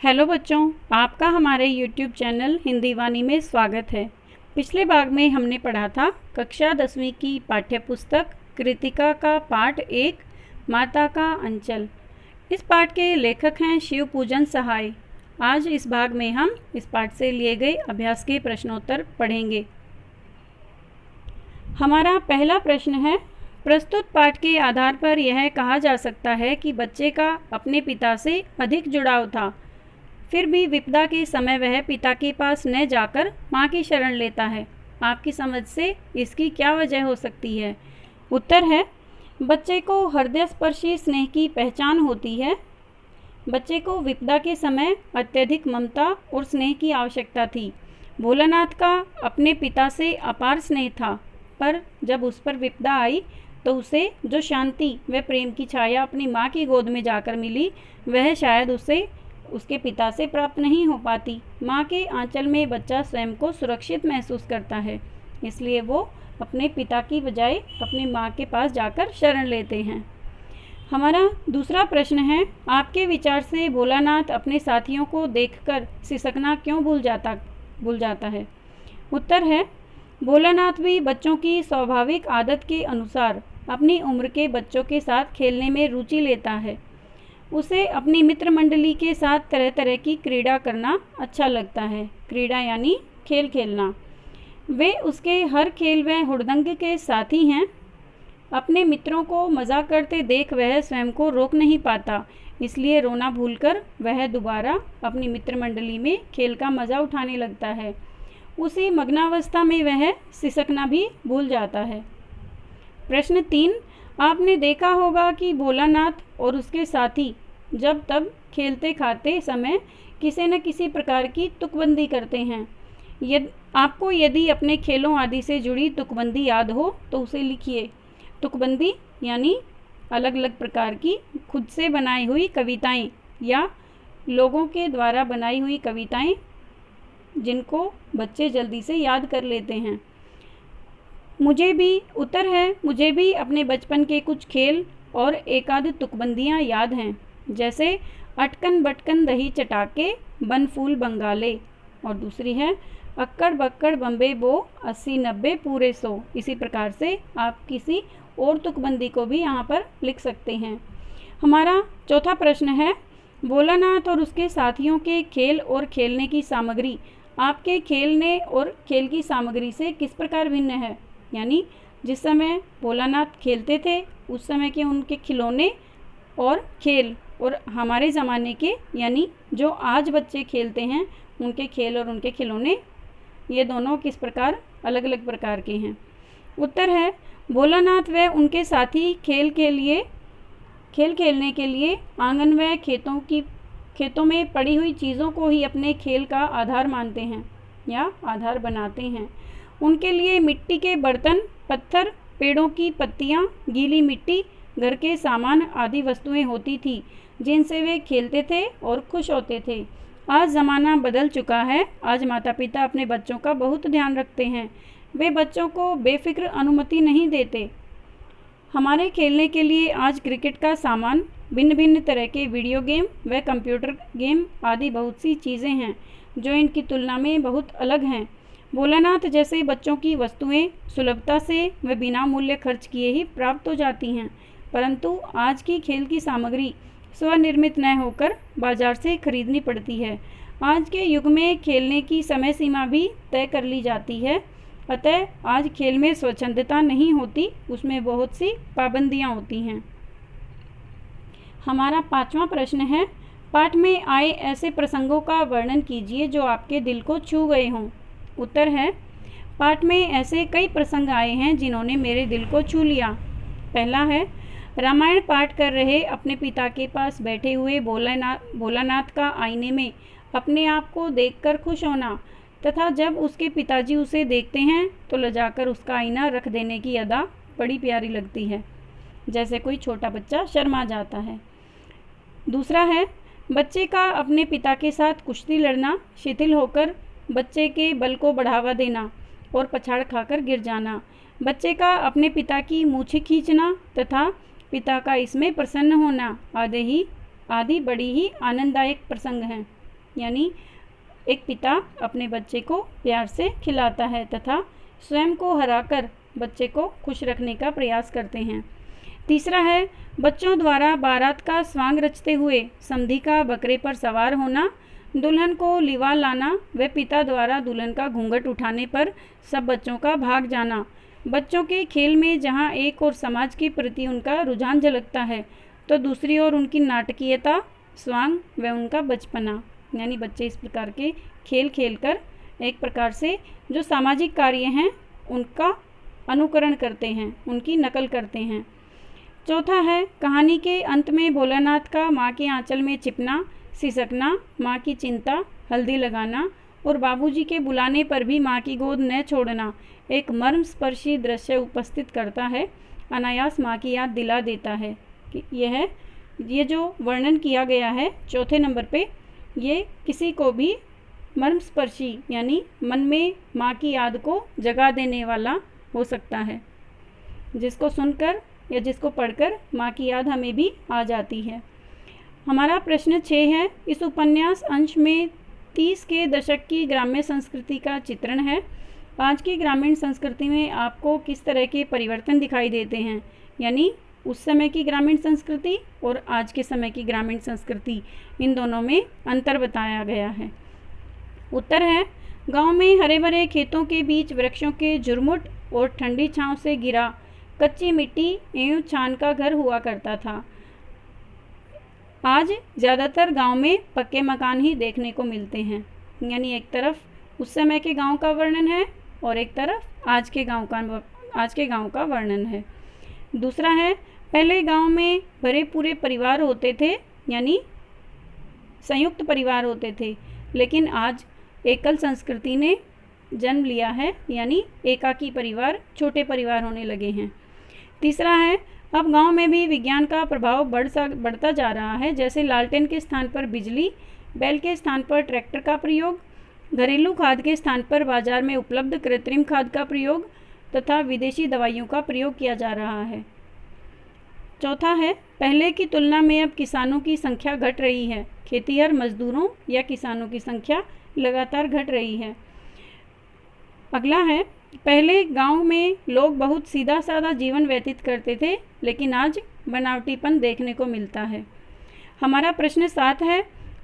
Hello बच्चों, आपका हमारे YouTube चैनल हिंदी वाणी में स्वागत है। पिछले भाग में हमने पढ़ा था कक्षा 10वीं की पाठ्य पुस्तक कृतिका का पाठ 1 माता का अंचल। इस पाठ के लेखक हैं शिव पूजन सहाय। आज इस भाग में हम इस पाठ से लिए गए अभ्यास के प्रश्नोत्तर पढ़ेंगे। हमारा पहला प्रश्न है, प्रस्तुत पाठ के आधार पर यह कहा जा सकता है कि बच्चे का अपने पिता से अधिक जुड़ाव था, फिर भी विपदा के समय वह पिता के पास न जाकर माँ की शरण लेता है। आपकी समझ से इसकी क्या वजह हो सकती है? उत्तर है, बच्चे को हृदय स्पर्शी स्नेह की पहचान होती है। बच्चे को विपदा के समय अत्यधिक ममता और स्नेह की आवश्यकता थी। भोलानाथ का अपने पिता से अपार स्नेह था, पर जब उस पर विपदा आई तो उसे जो शांति व प्रेम की छाया अपनी माँ की गोद में जाकर मिली, वह शायद उसे उसके पिता से प्राप्त नहीं हो पाती। माँ के आंचल में बच्चा स्वयं को सुरक्षित महसूस करता है, इसलिए वो अपने पिता की बजाय अपनी माँ के पास जाकर शरण लेते हैं। हमारा दूसरा प्रश्न है, आपके विचार से भोलानाथ अपने साथियों को देखकर सिसकना क्यों भूल जाता है? उत्तर है, भोलानाथ भी बच्चों की स्वाभाविक आदत के अनुसार अपनी उम्र के बच्चों के साथ खेलने में रुचि लेता है। उसे अपनी मित्र मंडली के साथ तरह तरह की क्रीड़ा करना अच्छा लगता है। क्रीड़ा यानी खेल खेलना। वे उसके हर खेल व हुड़दंग के साथी हैं। अपने मित्रों को मज़ा करते देख वह स्वयं को रोक नहीं पाता, इसलिए रोना भूलकर वह दोबारा अपनी मित्र मंडली में खेल का मज़ा उठाने लगता है। उसी मग्नावस्था में वह सिसकना भी भूल जाता है। प्रश्न 3, आपने देखा होगा कि भोलानाथ और उसके साथी जब तब खेलते खाते समय किसी न किसी प्रकार की तुकबंदी करते हैं। आपको यदि अपने खेलों आदि से जुड़ी तुकबंदी याद हो तो उसे लिखिए। तुकबंदी यानी अलग अलग प्रकार की खुद से बनाई हुई कविताएं या लोगों के द्वारा बनाई हुई कविताएं, जिनको बच्चे जल्दी से याद कर लेते हैं। मुझे भी अपने बचपन के कुछ खेल और एकाध तुकबंदियाँ याद हैं, जैसे अटकन बटकन दही चटाके बन फूल बंगाले, और दूसरी है अक्कड़ बक्कड़ बम्बे बो 80-90 पूरे 100। इसी प्रकार से आप किसी और तुकबंदी को भी यहाँ पर लिख सकते हैं। हमारा चौथा प्रश्न है, भोलानाथ और उसके साथियों के खेल और खेलने की सामग्री आपके खेलने और खेल की सामग्री से किस प्रकार भिन्न है? यानी जिस समय भोलानाथ खेलते थे उस समय के उनके खिलौने और खेल, और हमारे ज़माने के यानी जो आज बच्चे खेलते हैं उनके खेल और उनके खिलौने, ये दोनों किस प्रकार अलग अलग प्रकार के हैं? उत्तर है, भोलानाथ व उनके साथी खेल खेलने के लिए आंगन व खेतों में पड़ी हुई चीज़ों को ही अपने खेल का आधार मानते हैं या आधार बनाते हैं। उनके लिए मिट्टी के बर्तन, पत्थर, पेड़ों की पत्तियाँ, गीली मिट्टी, घर के सामान आदि वस्तुएं होती थी, जिनसे वे खेलते थे और खुश होते थे। आज ज़माना बदल चुका है। आज माता पिता अपने बच्चों का बहुत ध्यान रखते हैं। वे बच्चों को बेफिक्र अनुमति नहीं देते। हमारे खेलने के लिए आज क्रिकेट का सामान, भिन्न भिन्न तरह के वीडियो गेम व कंप्यूटर गेम आदि बहुत सी चीज़ें हैं जो इनकी तुलना में बहुत अलग हैं। भोलानाथ जैसे बच्चों की वस्तुएं सुलभता से व बिना मूल्य खर्च किए ही प्राप्त हो जाती हैं, परंतु आज की खेल की सामग्री स्वनिर्मित न होकर बाजार से खरीदनी पड़ती है। आज के युग में खेलने की समय सीमा भी तय कर ली जाती है, अतः आज खेल में स्वच्छंदता नहीं होती, उसमें बहुत सी पाबंदियां होती हैं। हमारा 5वां प्रश्न है, पाठ में आए ऐसे प्रसंगों का वर्णन कीजिए जो आपके दिल को छू गए हों। उत्तर है, पाठ में ऐसे कई प्रसंग आए हैं जिन्होंने मेरे दिल को छू लिया। पहला है, रामायण पाठ कर रहे अपने पिता के पास बैठे हुए भोलानाथ का आईने में अपने आप को देखकर खुश होना, तथा जब उसके पिताजी उसे देखते हैं तो लजाकर उसका आईना रख देने की अदा बड़ी प्यारी लगती है, जैसे कोई छोटा बच्चा शर्मा जाता है। दूसरा है, बच्चे का अपने पिता के साथ कुश्ती लड़ना, शिथिल होकर बच्चे के बल को बढ़ावा देना और पछाड़ खाकर गिर जाना। बच्चे का अपने पिता की मूछें खींचना तथा पिता का इसमें प्रसन्न होना आदि बड़ी ही आनंददायक प्रसंग हैं। यानी एक पिता अपने बच्चे को प्यार से खिलाता है तथा स्वयं को हराकर बच्चे को खुश रखने का प्रयास करते हैं। तीसरा है बच्चों द्वारा बारात का स्वांग रचते हुए समधी का बकरे पर सवार होना, दुल्हन को लिवा लाना व पिता द्वारा दुल्हन का घूंघट उठाने पर सब बच्चों का भाग जाना। बच्चों के खेल में जहाँ एक और समाज के प्रति उनका रुझान झलकता है तो दूसरी ओर उनकी नाटकीयता, स्वांग व उनका बचपना, यानी बच्चे इस प्रकार के खेल खेलकर एक प्रकार से जो सामाजिक कार्य हैं उनका अनुकरण करते हैं, उनकी नकल करते हैं। चौथा है कहानी के अंत में भोलानाथ का माँ के आंचल में छिपना, सिसकना, माँ की चिंता, हल्दी लगाना और बाबूजी के बुलाने पर भी माँ की गोद न छोड़ना एक मर्मस्पर्शी दृश्य उपस्थित करता है, अनायास माँ की याद दिला देता है कि ये जो वर्णन किया गया है चौथे नंबर पे, ये किसी को भी मर्मस्पर्शी यानी मन में माँ की याद को जगा देने वाला हो सकता है, जिसको सुनकर या जिसको पढ़कर माँ की याद हमें भी आ जाती है। हमारा प्रश्न 6 है, इस उपन्यास अंश में 30 के दशक की ग्राम्य संस्कृति का चित्रण है। आज की ग्रामीण संस्कृति में आपको किस तरह के परिवर्तन दिखाई देते हैं, यानी उस समय की ग्रामीण संस्कृति और आज के समय की ग्रामीण संस्कृति, इन दोनों में अंतर बताया गया है। उत्तर है गांव में हरे भरे खेतों के बीच वृक्षों के झुरमुट और ठंडी छांव से घिरा कच्ची मिट्टी एवं छान का घर हुआ करता था। आज ज़्यादातर गांव में पक्के मकान ही देखने को मिलते हैं, यानी एक तरफ उस समय के गांव का वर्णन है और एक तरफ आज के गांव का वर्णन है। दूसरा है पहले गांव में भरे पूरे परिवार होते थे, यानी संयुक्त परिवार होते थे, लेकिन आज एकल संस्कृति ने जन्म लिया है, यानी एकाकी परिवार, छोटे परिवार होने लगे हैं। तीसरा है अब गांव में भी विज्ञान का प्रभाव बढ़ता जा रहा है, जैसे लालटेन के स्थान पर बिजली, बैल के स्थान पर ट्रैक्टर का प्रयोग, घरेलू खाद के स्थान पर बाजार में उपलब्ध कृत्रिम खाद का प्रयोग तथा विदेशी दवाइयों का प्रयोग किया जा रहा है। चौथा है पहले की तुलना में अब किसानों की संख्या घट रही है, खेतीहर मजदूरों या किसानों की संख्या लगातार घट रही है। अगला है पहले गांव में लोग बहुत सीधा साधा जीवन व्यतीत करते थे, लेकिन आज बनावटीपन देखने को मिलता है। हमारा प्रश्न 7 है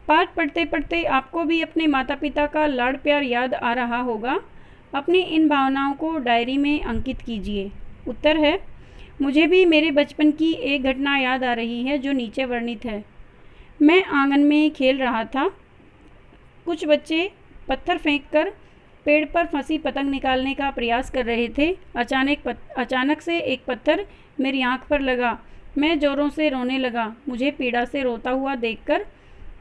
पाठ पढ़ते पढ़ते आपको भी अपने माता पिता का लाड़ प्यार याद आ रहा होगा, अपनी इन भावनाओं को डायरी में अंकित कीजिए। उत्तर है मुझे भी मेरे बचपन की एक घटना याद आ रही है जो नीचे वर्णित है। मैं आंगन में खेल रहा था, कुछ बच्चे पत्थर फेंककर पेड़ पर फंसी पतंग निकालने का प्रयास कर रहे थे। अचानक से एक पत्थर मेरी आंख पर लगा, मैं ज़ोरों से रोने लगा। मुझे पीड़ा से रोता हुआ देखकर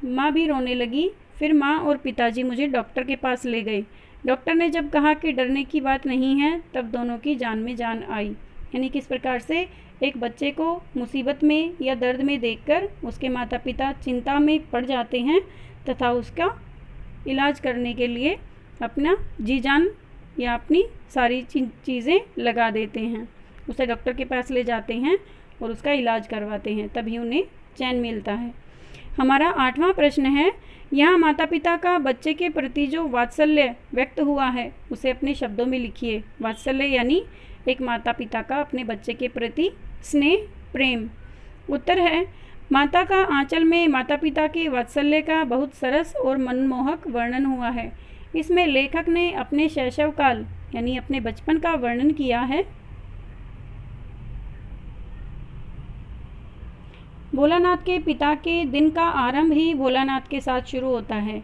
माँ भी रोने लगी। फिर माँ और पिताजी मुझे डॉक्टर के पास ले गए। डॉक्टर ने जब कहा कि डरने की बात नहीं है, तब दोनों की जान में जान आई। यानी किस प्रकार से एक बच्चे को मुसीबत में या दर्द में देखकर उसके माता पिता चिंता में पड़ जाते हैं तथा उसका इलाज करने के लिए अपना जी जान या अपनी सारी चीज़ें लगा देते हैं, उसे डॉक्टर के पास ले जाते हैं और उसका इलाज करवाते हैं, तभी उन्हें चैन मिलता है। हमारा 8वां प्रश्न है यहाँ माता पिता का बच्चे के प्रति जो वात्सल्य व्यक्त हुआ है उसे अपने शब्दों में लिखिए। वात्सल्य यानी एक माता पिता का अपने बच्चे के प्रति स्नेह, प्रेम। उत्तर है माता का आंचल में माता पिता के वात्सल्य का बहुत सरस और मनमोहक वर्णन हुआ है। इसमें लेखक ने अपने शैशव काल यानी अपने बचपन का वर्णन किया है। भोलानाथ के पिता के दिन का आरंभ ही भोलानाथ के साथ शुरू होता है।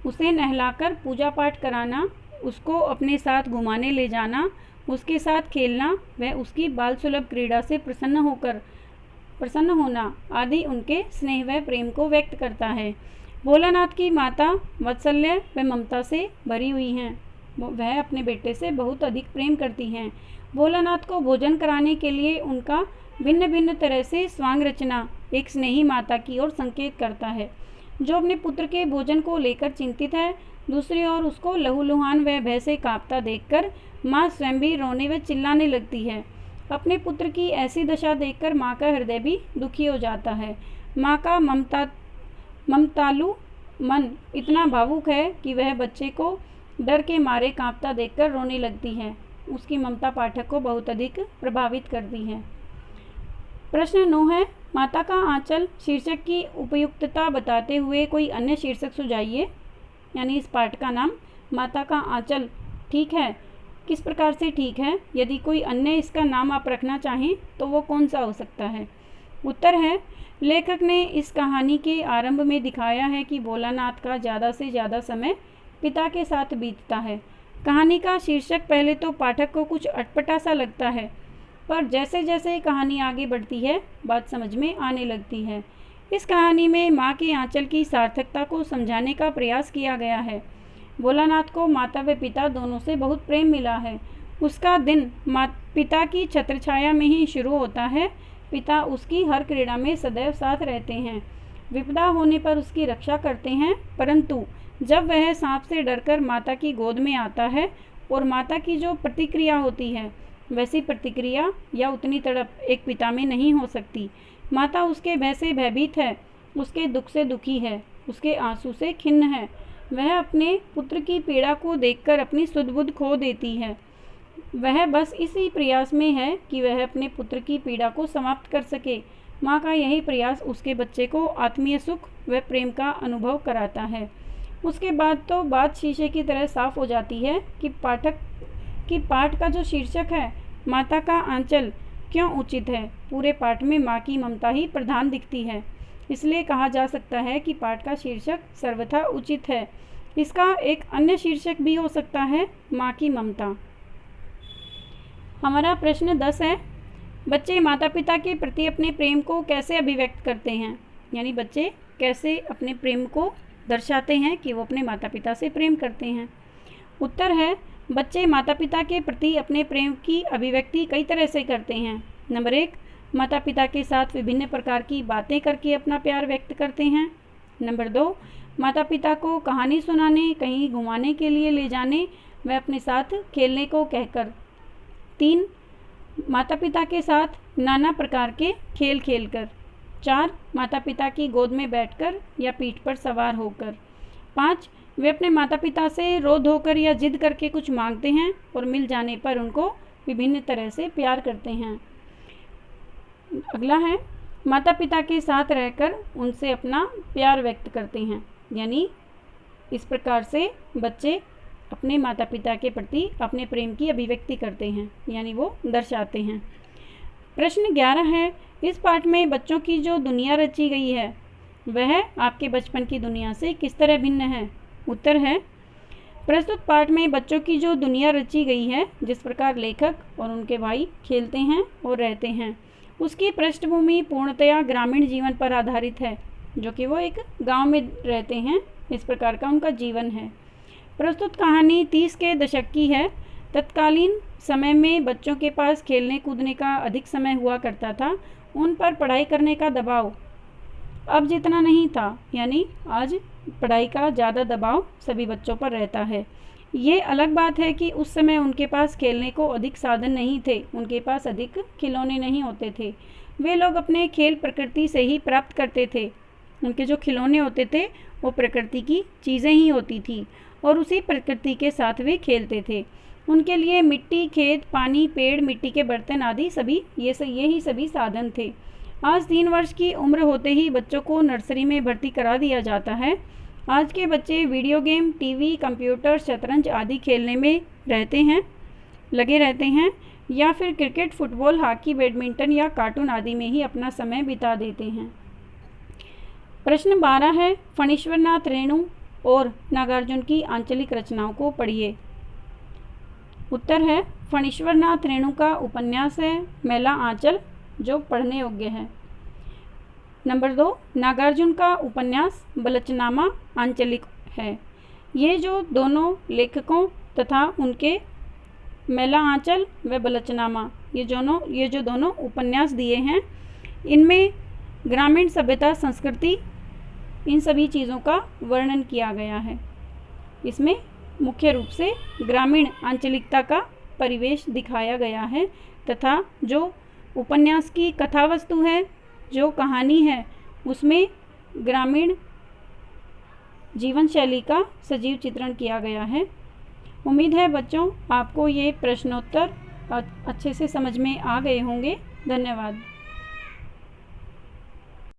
उसे नहलाकर पूजा पाठ कराना, उसको अपने साथ घुमाने ले जाना, उसके साथ खेलना व उसकी बाल सुलभ क्रीड़ा से प्रसन्न होना आदि उनके स्नेह व प्रेम को व्यक्त करता है। भोलानाथ की माता वात्सल्य व ममता से भरी हुई हैं। वह अपने बेटे से बहुत अधिक प्रेम करती हैं। भोलानाथ को भोजन कराने के लिए उनका भिन्न भिन्न तरह से स्वांग रचना एक स्नेही माता की ओर संकेत करता है, जो अपने पुत्र के भोजन को लेकर चिंतित है। दूसरी ओर उसको लहूलुहान व भय से कांपता देखकर माँ स्वयं भी रोने व चिल्लाने लगती है। अपने पुत्र की ऐसी दशा देखकर माँ का हृदय भी दुखी हो जाता है। माँ का ममतालु मन इतना भावुक है कि वह बच्चे को डर के मारे कांपता देखकर रोने लगती है। उसकी ममता पाठक को बहुत अधिक प्रभावित करती है। प्रश्न 9 है, माता का आंचल शीर्षक की उपयुक्तता बताते हुए कोई अन्य शीर्षक सुझाइए। यानी इस पाठ का नाम माता का आंचल ठीक है, किस प्रकार से ठीक है? यदि कोई अन्य इसका नाम आप रखना चाहें तो वो कौन सा हो सकता है? उत्तर है, लेखक ने इस कहानी के आरंभ में दिखाया है कि भोलानाथ का ज़्यादा से ज़्यादा समय पिता के साथ बीतता है। कहानी का शीर्षक पहले तो पाठक को कुछ अटपटा सा लगता है, पर जैसे जैसे कहानी आगे बढ़ती है बात समझ में आने लगती है। इस कहानी में माँ के आंचल की सार्थकता को समझाने का प्रयास किया गया है। भोलानाथ को माता व पिता दोनों से बहुत प्रेम मिला है। उसका दिन पिता की छत्रछाया में ही शुरू होता है। पिता उसकी हर क्रीड़ा में सदैव साथ रहते हैं, विपदा होने पर उसकी रक्षा करते हैं, परंतु जब वह सांप से डरकर माता की गोद में आता है और माता की जो प्रतिक्रिया होती है वैसी प्रतिक्रिया या उतनी तड़प एक पिता में नहीं हो सकती। माता उसके भय से भयभीत है, उसके दुख से दुखी है, उसके आंसू से खिन्न है। वह अपने पुत्र की पीड़ा को देखकर अपनी सुध-बुध खो देती है। वह बस इसी प्रयास में है कि वह अपने पुत्र की पीड़ा को समाप्त कर सके। माँ का यही प्रयास उसके बच्चे को आत्मीय सुख व प्रेम का अनुभव कराता है। उसके बाद तो बात शीशे की तरह साफ हो जाती है कि पाठ का जो शीर्षक है माता का आंचल क्यों उचित है। पूरे पाठ में माँ की ममता ही प्रधान दिखती है, इसलिए कहा जा सकता है कि पाठ का शीर्षक सर्वथा उचित है। इसका एक अन्य शीर्षक भी हो सकता है, माँ की ममता। हमारा प्रश्न 10 है, बच्चे माता पिता के प्रति अपने प्रेम को कैसे अभिव्यक्त करते हैं? यानी बच्चे कैसे अपने प्रेम को दर्शाते हैं कि वो अपने माता पिता से प्रेम करते हैं। उत्तर है, बच्चे माता पिता के प्रति अपने प्रेम की अभिव्यक्ति कई तरह से करते हैं। नंबर 1, माता पिता के साथ विभिन्न प्रकार की बातें करके अपना प्यार व्यक्त करते हैं। नंबर 2, माता पिता को कहानी सुनाने, कहीं घुमाने के लिए ले जाने व अपने साथ खेलने को कहकर। 3, माता पिता के साथ नाना प्रकार के खेल खेलकर। 4, माता पिता की गोद में बैठकर या पीठ पर सवार होकर। 5, वे अपने माता पिता से रो धोकर या जिद करके कुछ मांगते हैं और मिल जाने पर उनको विभिन्न तरह से प्यार करते हैं। अगला है, माता पिता के साथ रहकर उनसे अपना प्यार व्यक्त करते हैं। यानी इस प्रकार से बच्चे अपने माता पिता के प्रति अपने प्रेम की अभिव्यक्ति करते हैं, यानी वो दर्शाते हैं। प्रश्न 11 है, इस पाठ में बच्चों की जो दुनिया रची गई है वह आपके बचपन की दुनिया से किस तरह भिन्न है? उत्तर है, प्रस्तुत पाठ में बच्चों की जो दुनिया रची गई है, जिस प्रकार लेखक और उनके भाई खेलते हैं और रहते हैं, उसकी पृष्ठभूमि पूर्णतया ग्रामीण जीवन पर आधारित है, जो कि वो एक गांव में रहते हैं, इस प्रकार का उनका जीवन है। प्रस्तुत कहानी 30 के दशक की है। तत्कालीन समय में बच्चों के पास खेलने कूदने का अधिक समय हुआ करता था। उन पर पढ़ाई करने का दबाव अब जितना नहीं था, यानी आज पढ़ाई का ज़्यादा दबाव सभी बच्चों पर रहता है। ये अलग बात है कि उस समय उनके पास खेलने को अधिक साधन नहीं थे, उनके पास अधिक खिलौने नहीं होते थे। वे लोग अपने खेल प्रकृति से ही प्राप्त करते थे। उनके जो खिलौने होते थे वो प्रकृति की चीज़ें ही होती थी और उसी प्रकृति के साथ वे खेलते थे। उनके लिए मिट्टी, खेत, पानी, पेड़, मिट्टी के बर्तन आदि सभी यही सभी साधन थे। आज 3 वर्ष की उम्र होते ही बच्चों को नर्सरी में भर्ती करा दिया जाता है। आज के बच्चे वीडियो गेम, टीवी, कंप्यूटर, शतरंज आदि खेलने में लगे रहते हैं या फिर क्रिकेट, फुटबॉल, हॉकी, बैडमिंटन या कार्टून आदि में ही अपना समय बिता देते हैं। प्रश्न 12 है, फणीश्वरनाथ रेणु और नागार्जुन की आंचलिक रचनाओं को पढ़िए। उत्तर है, फणीश्वरनाथ रेणु का उपन्यास है मैला आंचल, जो पढ़ने योग्य है। नंबर 2, नागार्जुन का उपन्यास बलचनामा आंचलिक है। ये जो दोनों लेखकों तथा उनके मैला आंचल व बलचनामा ये जो दोनों उपन्यास दिए हैं, इनमें ग्रामीण सभ्यता, संस्कृति, इन सभी चीज़ों का वर्णन किया गया है। इसमें मुख्य रूप से ग्रामीण आंचलिकता का परिवेश दिखाया गया है तथा जो उपन्यास की कथा वस्तु है, जो कहानी है, उसमें ग्रामीण जीवन शैली का सजीव चित्रण किया गया है। उम्मीद है बच्चों आपको ये प्रश्नोत्तर अच्छे से समझ में आ गए होंगे। धन्यवाद।